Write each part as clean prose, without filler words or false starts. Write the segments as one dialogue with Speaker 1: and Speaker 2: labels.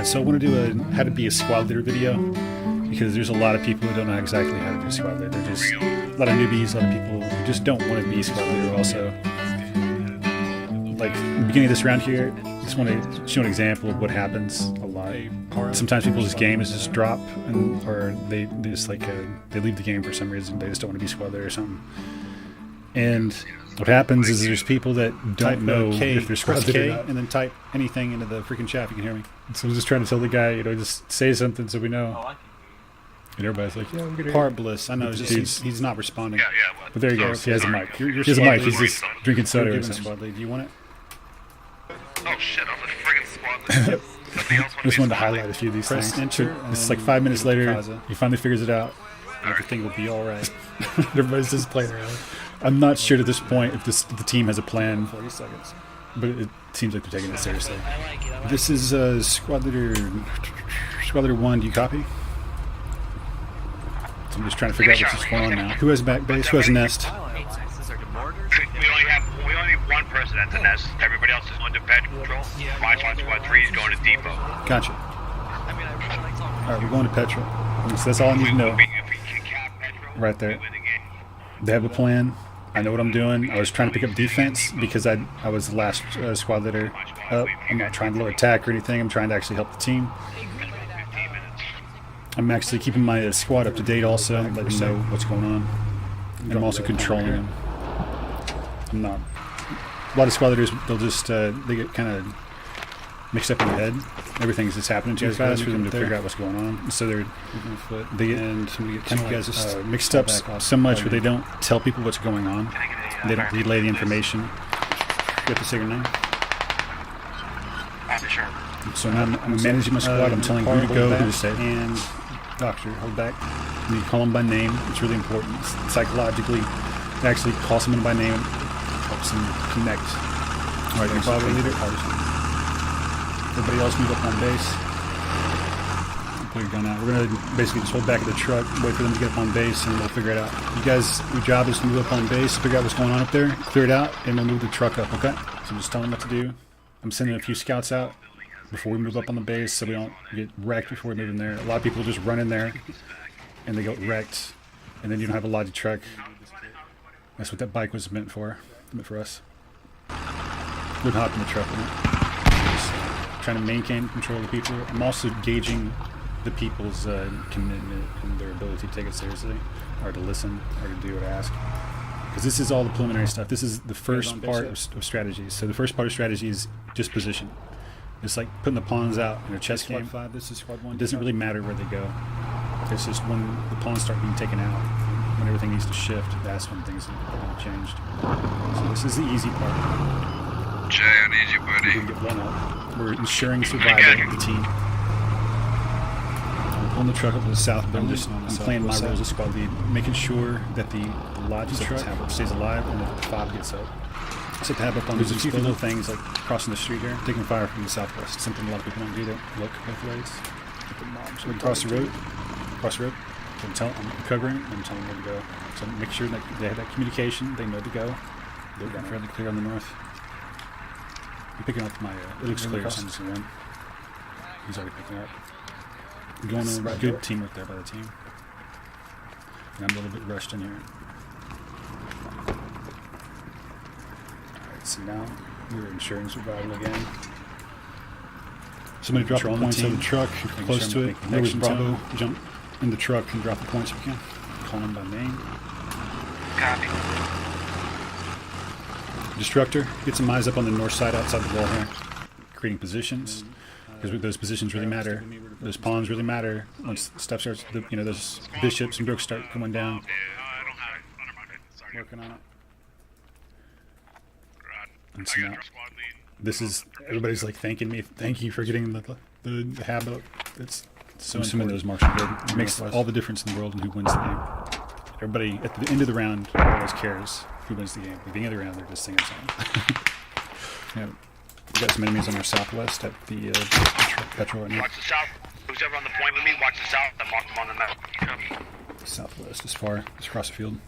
Speaker 1: So I want to do a how to be a squad leader video, because there's a lot of people who don't know exactly how to do squad leader. They're just a lot of newbies, a lot of people who just don't want to be squad leader also. Like in the beginning of this round here, I just want to show an example of what happens a lot. Sometimes people's games just drop, or they just like they leave the game for some reason. They just don't want to be squad leader or something. And what happens is there's people that don't know if they're squad leader or not, and then type anything into the freaking chat if you can hear me. So I'm just trying to tell the guy, you know, just say something so we know. And everybody's like, yeah, we're Part Bliss. I know, he's not responding. But there he goes. He has a mic. He has a mic. He's just drinking soda or something. Do you want it?
Speaker 2: Oh shit, I'm a friggin' squad leader.
Speaker 1: I just wanted to highlight a few of these things. It's like 5 minutes later, he finally figures it out. Everything will be alright. Everybody's just playing around. I'm not sure at this point if the team has a plan. 40 seconds. But it seems like they're taking it seriously. This is Squad Leader 1. Do you copy? So I'm just trying to figure out what's going on now. Who has back base? Who has nest?
Speaker 2: We only need one person at the nest. Everybody else is under bed control. My squad 3 is going to depot.
Speaker 1: Gotcha. Alright, we're going to Petra. So that's all I need to know. Right there. They have a plan. I know what I'm doing. I was trying to pick up defense because I was the last squad leader up. I'm not trying to low attack or anything. I'm trying to actually help the team. I'm actually keeping my squad up to date also, letting them know what's going on. And I'm also controlling them. I'm not. A lot of squad leaders, they'll just they get kind of mixed up in the head. Everything's just happening too fast for them to figure out what's going on. So they get kind of guys mixed up so much where they don't tell people what's going on. They don't relay the information. You have to say your name.
Speaker 2: Sure.
Speaker 1: So now I'm managing my squad. I'm telling who to go, who to say. And doctor, hold back. And you call them by name. It's really important. Psychologically, to actually call someone by name helps them connect. All right, you're probably leader. Everybody else move up on base. Put your gun out. We're gonna basically just hold back at the truck, wait for them to get up on base, and we'll figure it out. You guys, your job is to move up on base, figure out what's going on up there, clear it out, and we'll move the truck up. Okay? So just tell them what to do. I'm sending a few scouts out before we move up on the base, so we don't get wrecked before we move in there. A lot of people just run in there, and they get wrecked, and then you don't have a logic truck. That's what that bike was meant for us. Wouldn't hop in the truck. Just trying to maintain control of the people. I'm also gauging the people's commitment and their ability to take it seriously, or to listen, or to do what I ask. Because this is all the preliminary stuff. This is the first part of strategies. So the first part of strategy is just position. It's like putting the pawns out in a chess game. This is squad 1. It doesn't really matter where they go. It's just when the pawns start being taken out, when everything needs to shift, that's when things are going to change. So this is the easy part.
Speaker 2: Jay, I need you, buddy.
Speaker 1: We're going to get one up. We're ensuring survival of the team. I'm pulling the truck up to the south building. I'm playing my role as a squad lead, making sure that the logic truck stays alive and that the fob gets up. Set the hab up on these few little things like crossing the street here, taking fire from the southwest. Something a lot of people don't do. They look both ways. So we cross the road. I'm covering. I'm telling them where to go. So make sure that they have that communication. They know to go. They're fairly clear on the north. I'm picking up my. It looks clear. So I'm just gonna run. He's already picking up. Going on a good teamwork there by the team. And I'm a little bit rushed in here. So now we're ensuring survival again. Somebody drop the points on the truck, close to it. There was Bravo. Jump in the truck and drop the points if you can. Call them by name.
Speaker 2: Copy.
Speaker 1: Destructor, get some eyes up on the north side outside the wall here. Creating positions. Because those positions really matter. Those pawns really matter. Once stuff starts, those bishops and rooks start going down. Working on it. And so now, this is, everybody's like thanking me. Thank you for getting the habit. It's so important. Those marks are good. It makes all the difference in the world and who wins the game. Everybody, at the end of the round, always cares who wins the game. At the beginning of the round, they're just singing songs. Yeah. We got some enemies on our southwest at the petrol right now.
Speaker 2: Watch the south. Who's ever on the point with me, watch the south. I marked them on the map.
Speaker 1: Southwest, as far as across the field.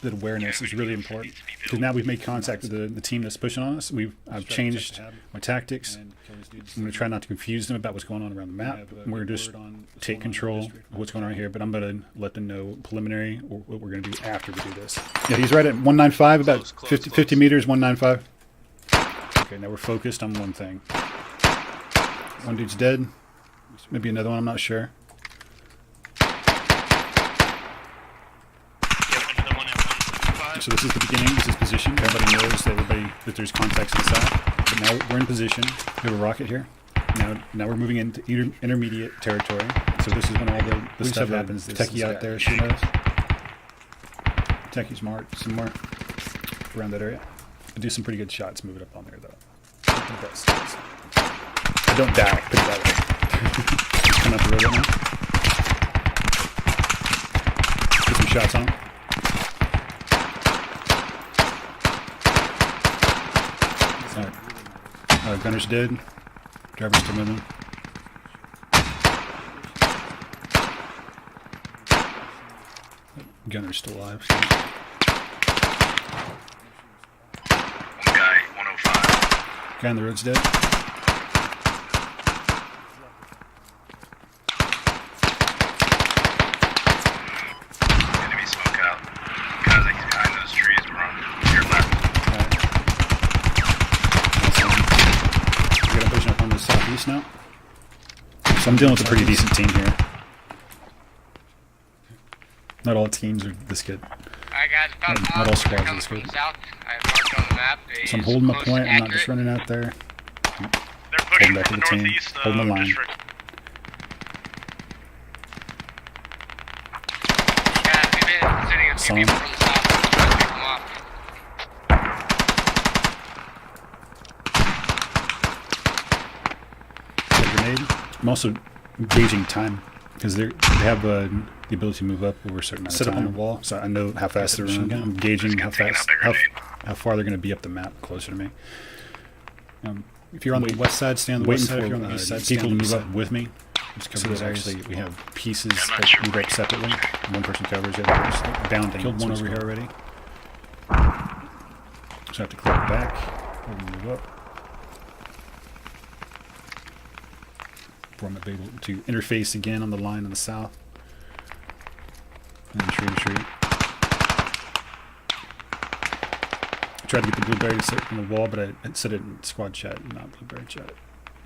Speaker 1: that awareness is really important. Because now we've made contact with the team that's pushing on us. I've changed my tactics. I'm going to try not to confuse them about what's going on around the map. We're just take control of what's going on here, but I'm going to let them know preliminary or what we're going to do after we do this. Yeah, he's right at 195, about 50 meters, 195. Okay, now we're focused on one thing. One dude's dead. Maybe another one, I'm not sure. So this is the beginning, this is position. Everybody knows that there's contacts inside. But now we're in position. We have a rocket here. Now we're moving into intermediate territory. So this is when all the stuff happens. The techie out there, she knows. Techie's marked somewhere around that area. I do some pretty good shots moving up on there though. I don't die, put it that way. Come up the road right now. Get some shots on him. Gunner's dead. Driver's still moving. Gunner's still alive.
Speaker 2: One guy, 105.
Speaker 1: Guy on the road's dead.
Speaker 2: Enemy smoke out. Guys like behind those trees, we're on your left.
Speaker 1: I'm pushing up on the southeast now. So I'm dealing with a pretty decent team here. Not all teams are this good.
Speaker 3: Alright guys, about
Speaker 1: Not all squads are this good.
Speaker 3: south. I have marked on the map.
Speaker 1: So I'm holding my point, I'm not just running out there.
Speaker 2: They're pushing
Speaker 1: Back to
Speaker 2: from
Speaker 1: the
Speaker 2: the
Speaker 1: team.
Speaker 2: northeast
Speaker 1: Holding the line.
Speaker 2: district.
Speaker 3: Yeah, we've been sending a few
Speaker 1: Some.
Speaker 3: people from the south. Trying to pick them off.
Speaker 1: Grenade. I'm also gauging time because they have the ability to move up over a certain amount of time. Set up on the wall, so I know how fast they're running. I'm gauging how fast, how far they're going to be up the map closer to me. If you're on the west side, stay on the west side. If you're on the east side, people to move up with me. So actually, we have pieces that move up separately. One person covers it. Bounding. Killed one over here already. So I have to click back and move up. I'm able to interface again on the line on the south. And then retreat. I tried to get the blueberry to sit on the wall, but I said it in squad chat, not blueberry chat,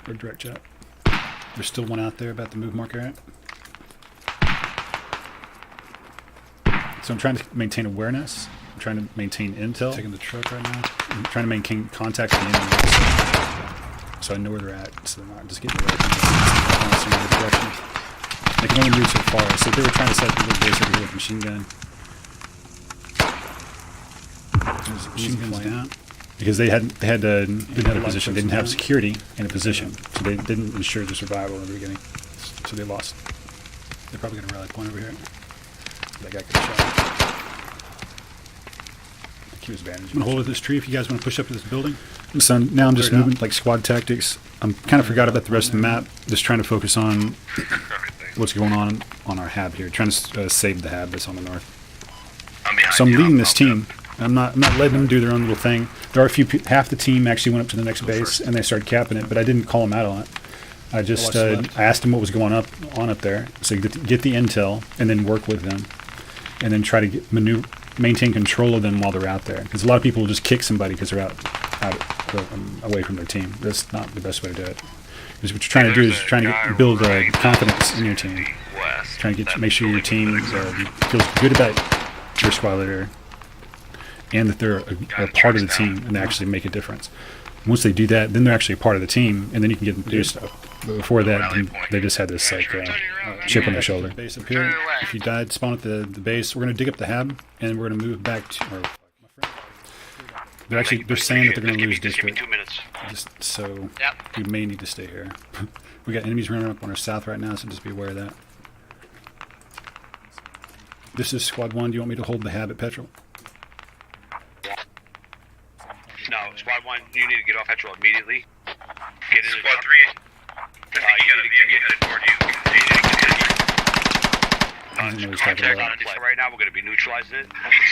Speaker 1: or direct chat. There's still one out there about the move marker area. So I'm trying to maintain awareness. I'm trying to maintain intel. Taking the truck right now. I'm trying to maintain contact with the enemy. So I know where they're at, so they're not just getting away from me. Direction. They can only move so far. So they were trying to set up a little base over here with machine gun. There's machine guns down. Because they didn't have a position. They didn't have security in a position. So they didn't ensure their survival in the beginning. So they lost. They're probably going to rally point over here. That guy could have shot. I'm going to hold at this tree if you guys want to push up to this building. So now I'm just moving like squad tactics. I'm kind of forgot about the rest of the map. Just trying to focus on what's going on our hab here. Trying to save the hab that's on the north. So I'm leading this team. I'm not letting them do their own little thing. There are a few half the team actually went up to the next base and they started capping it, but I didn't call them out on it. I just I asked them what was going on up there. So get the intel and then work with them, and then try to maintain control of them while they're out there. Because a lot of people will just kick somebody because they're out away from their team. That's not the best way to do it. Because what you're trying to do is trying to build confidence in your team. Trying to make sure your team feels good about your squad leader, and that they're a part of the team and they actually make a difference. Once they do that, then they're actually a part of the team, and then you can get them to do stuff. But before that, they just had this like chip on their shoulder. Base up here. If you died, spawn at the base. We're going to dig up the hab, and we're going to move back to. They're saying that they're going to lose district.
Speaker 2: 2 minutes.
Speaker 1: Just so we may need to stay here. We got enemies running up on our south right now, so just be aware of that. This is Squad 1. Do you want me to hold the hab at Petrol?
Speaker 2: No, Squad 1, you need to get off Petrol immediately. Get in Squad 3. You need to get headed toward you.
Speaker 1: doesn't know he's talking
Speaker 2: Contact
Speaker 1: about.
Speaker 2: on it right now. We're going to be neutralizing it.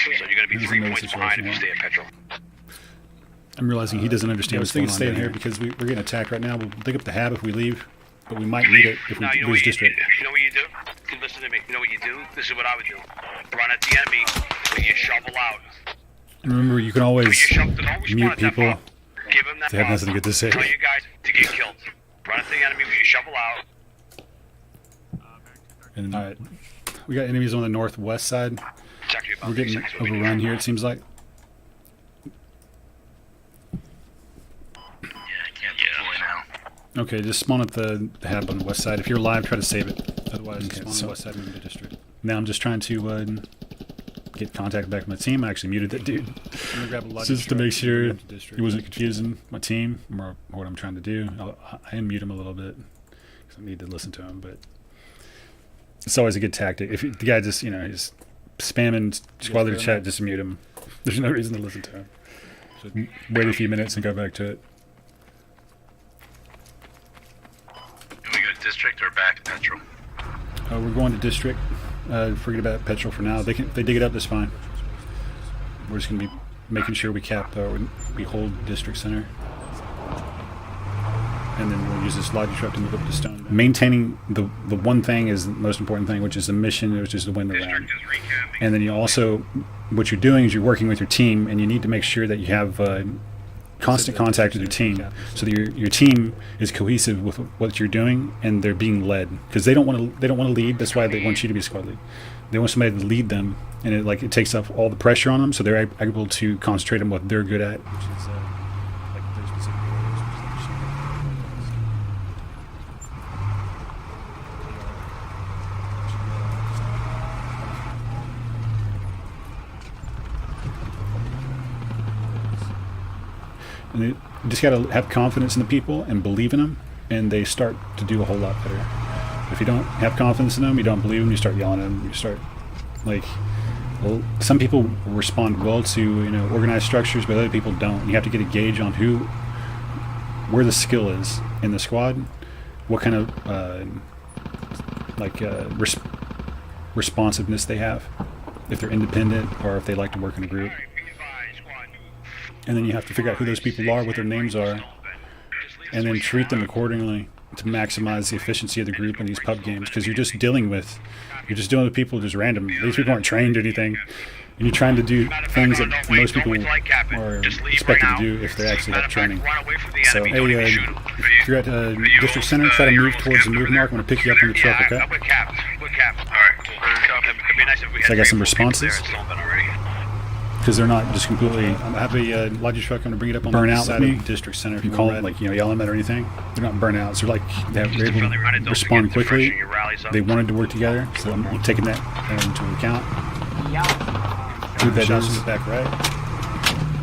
Speaker 2: So you're going to be
Speaker 1: He doesn't
Speaker 2: 3
Speaker 1: know the
Speaker 2: points behind if you
Speaker 1: situation,
Speaker 2: stay at petrol.
Speaker 1: I'm realizing he doesn't understand
Speaker 4: I was
Speaker 1: what's going
Speaker 4: thinking
Speaker 1: on
Speaker 4: staying
Speaker 1: down
Speaker 4: here
Speaker 1: because we're getting attacked right now. We'll dig up the hab if we leave, but we might need it if we
Speaker 2: No, you know
Speaker 1: lose
Speaker 2: what
Speaker 1: district.
Speaker 2: You know what you do? Listen to me. You know what you do? This is what I would do. Run at the enemy, put your shovel out.
Speaker 1: And remember, you can
Speaker 2: Put
Speaker 1: always
Speaker 2: your shovel, don't respond
Speaker 1: mute
Speaker 2: at that
Speaker 1: people.
Speaker 2: bomb. Give them that
Speaker 1: They have
Speaker 2: bomb.
Speaker 1: nothing good to say.
Speaker 2: Tell you guys to get killed. Run at the enemy with your shovel out.
Speaker 1: And all right, we got enemies on the northwest side.
Speaker 2: It's actually about
Speaker 1: We're
Speaker 2: 3
Speaker 1: getting
Speaker 2: seconds. We'll be
Speaker 1: overrun here. It seems like. Okay, just spawn at the hab on the west side. If you're alive, try to save it. Otherwise,
Speaker 4: Okay,
Speaker 1: spawn on
Speaker 4: so-
Speaker 1: the west side and move to district. Now I'm just trying to get contact back with my team. I actually muted that dude. I'm gonna grab a just to make sure he wasn't confusing my team or what I'm trying to do. I unmute him a little bit because I need to listen to him. But it's always a good tactic. If the guy just he's spamming squad leader chat, just mute him. There's no reason to listen to him. So wait a few minutes and go back to it.
Speaker 5: Do we go to district or back to petrol?
Speaker 1: We're going to district. Forget about petrol for now. If they dig it up, that's fine. We're just going to be making sure we we hold district center. And then we'll use this lodging truck to move up to stone. Maintaining the one thing is the most important thing, which is the mission, which is to win the round.
Speaker 2: District is recapping.
Speaker 1: And then you also, what you're doing is you're working with your team, and you need to make sure that you have constant contact with your team, so that your team is cohesive with what you're doing, and they're being led, because they don't want to lead. That's why they want you to be squad lead. They want somebody to lead them, and it takes off all the pressure on them, so they're able to concentrate on what they're good at, which is like their specific areas, which is like and you just got to have confidence in the people and believe in them, and they start to do a whole lot better. If you don't have confidence in them, you don't believe them, you start yelling at them, you start well, some people respond well to organized structures, but other people don't. You have to get a gauge on where the skill is in the squad, what kind of responsiveness they have, if they're independent or if they like to work in a group. And then you have to figure out who those people are, what their names are, and then treat them accordingly to maximize the efficiency of the group in these pub games, because you're just dealing with people just random. These people aren't trained or anything, and you're trying to do things that most people are expected to do if they actually have training. So, hey, if you're at District Center, try to move towards the move mark. I'm going to pick you up in the truck, okay?
Speaker 2: We're capped. Alright. It'd be nice if we had
Speaker 1: So I got some
Speaker 2: 3 or 4 people
Speaker 1: responses.
Speaker 2: there at Sullivan already.
Speaker 1: Because they're not just completely. I have a logic truck. I'm going to bring it up on the side of District Center. If you call them, yell at them or anything, they're not burnouts. They're they're able to respond quickly. They wanted to work together, so I'm taking that into account. Do that down to the back right.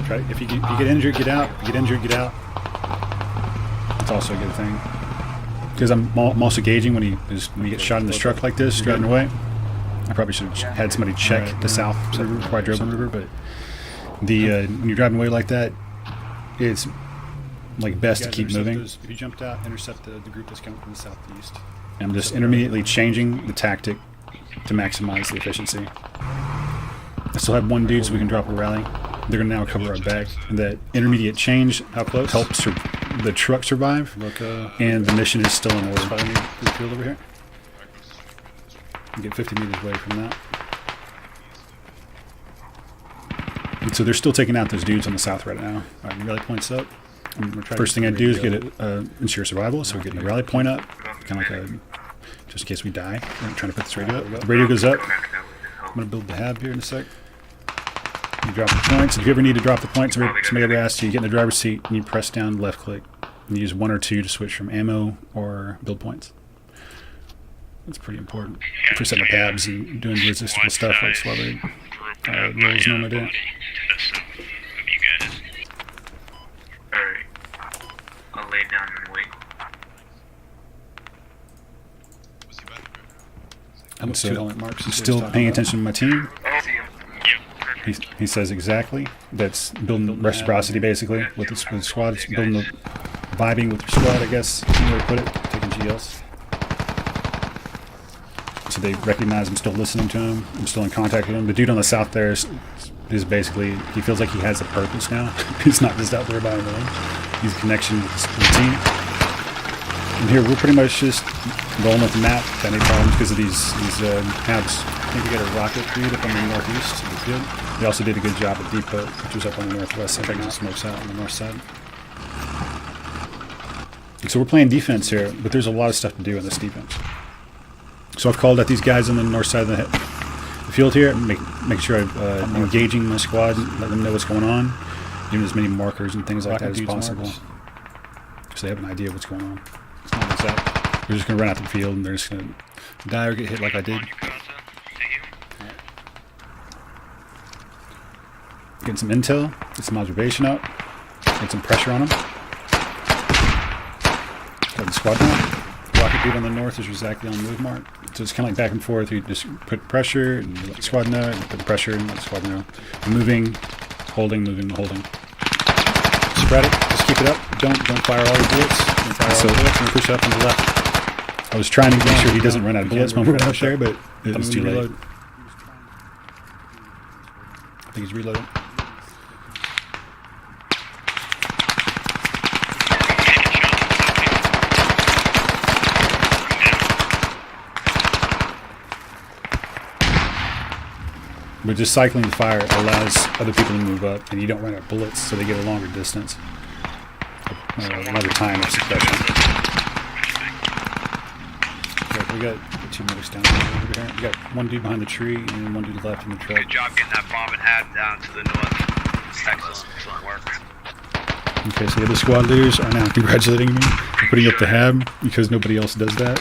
Speaker 1: Try if you get injured, get out. If you get injured, get out. That's also a good thing. Because I'm also gauging when you get shot in this truck like this, driving away. I probably should have had somebody check the south river before I drove on the river, but when you're driving away like that, it's best to keep moving. If you jumped out, intercept the group that's coming from the southeast. I'm just intermittently changing the tactic to maximize the efficiency. I still have one dude, so we can drop a rally. They're going to now cover our back. And that intermediate change, how close, helps the truck survive, and the mission is still in order. Follow me to the field over here. Get 50 meters away from that. And so they're still taking out those dudes on the south right now. All right, the rally point's up. First thing I do is get ensure survival, so we're getting the rally point up, kind of just in case we die. I'm trying to put this radio up. The radio goes up. I'm going to build the hab here in a sec. You drop the points. If you ever need to drop the points, somebody ever asks you, you get in the driver's seat and you press down left click. And you use 1 or 2 to switch from ammo or build points. That's pretty important for setting up tabs and doing resistible stuff like swelling rolls normally do.
Speaker 5: Alright. I'll lay down and wait.
Speaker 1: I'm still paying attention to my team. He says exactly. That's building reciprocity basically with the squad. It's building the vibing with your squad, I guess. You know where to put it. Taking GLs. so they recognize I'm still listening to him. I'm still in contact with him. The dude on the south there is basically, he feels like he has a purpose now. He's not just out there by himself. He's a connection with the team. And here we're pretty much just rolling with the map. Got any problems because of these habs. I think we got a rocket feed up on the northeast of the field. We also did a good job at Depot, which was up on the northwest side. It smokes out on the north side. So we're playing defense here, but there's a lot of stuff to do in this defense. So I've called out these guys on the north side of the field here, make sure I'm engaging my squad, let them know what's going on, giving as many markers and things like that as possible, so they have an idea of what's going on. It's not exact. They're just going to run out the field and they're just going to die or get hit like I did. Getting some intel, get some observation up, get some pressure on them. Got the squad now. Rocket dude on the north is exactly on the move mark. So it's kind of like back and forth. You just put pressure and let the squad know, and put the pressure and let the squad know. Moving, holding, holding. Spread it. Just keep it up. Don't fire all your bullets. Don't fire all your bullets and push up on the left. I was trying to make sure he doesn't run out of bullets when we went up there, but it was too late. I think he's reloading. But just cycling the fire allows other people to move up, and you don't run out of bullets, so they get a longer distance. Another time of suppression. Okay, we got 2 minutes down over here. We got one dude behind the tree and one dude left in the truck.
Speaker 2: Good job getting that bomb and hab down to the north. Excellent work.
Speaker 1: Okay, so the other squad leaders are now congratulating me for putting up the hab because nobody else does that.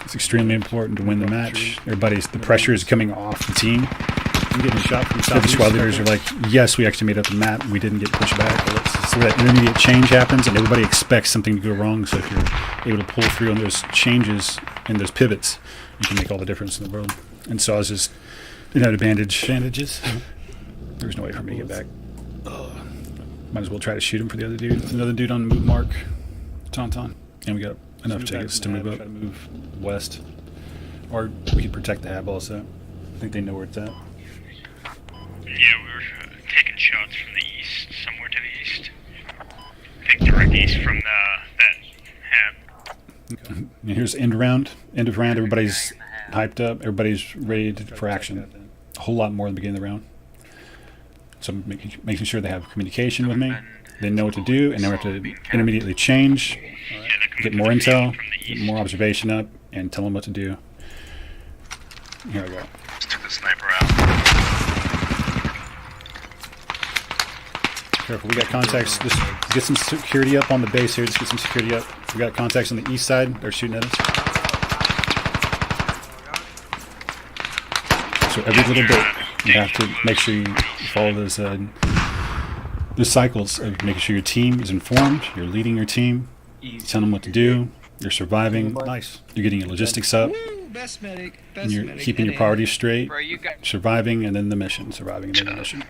Speaker 1: It's extremely important to win the match. The pressure is coming off the team. I'm getting shot from the squad leaders are like, yes, we actually made up the map. We didn't get pushed back. So that intermediate change happens, and everybody expects something to go wrong. So if you're able to pull through on those changes and those pivots, you can make all the difference in the world. And so I was just, bandages. There's no way for me to get back. Might as well try to shoot him for the other dude. There's another dude on the move mark, Tauntaun, and we got enough tickets to move up. Try to move west, or we could protect the hab also. I think they know where it's at.
Speaker 4: Yeah, we were taking shots from the east, somewhere to the east. I think direct east from that hab.
Speaker 1: Okay. And here's end of round. Everybody's hyped up. Everybody's ready for action. A whole lot more than the beginning of the round. So I'm making sure they have communication with me. They know what to do, and they have to intermediately change, get more intel, get more observation up, and tell them what to do. Here we go.
Speaker 5: Just took the sniper out.
Speaker 1: Careful, we got contacts. Just get some security up on the base here. Just get some security up. We got contacts on the east side. They're shooting at us. So every little bit, you have to make sure you follow those cycles of making sure your team is informed, you're leading your team, telling them what to do, you're surviving,
Speaker 6: Nice.
Speaker 1: you're getting your logistics up,
Speaker 3: Best medic.
Speaker 1: and you're keeping your priorities straight, surviving, and then the mission, surviving and then the mission.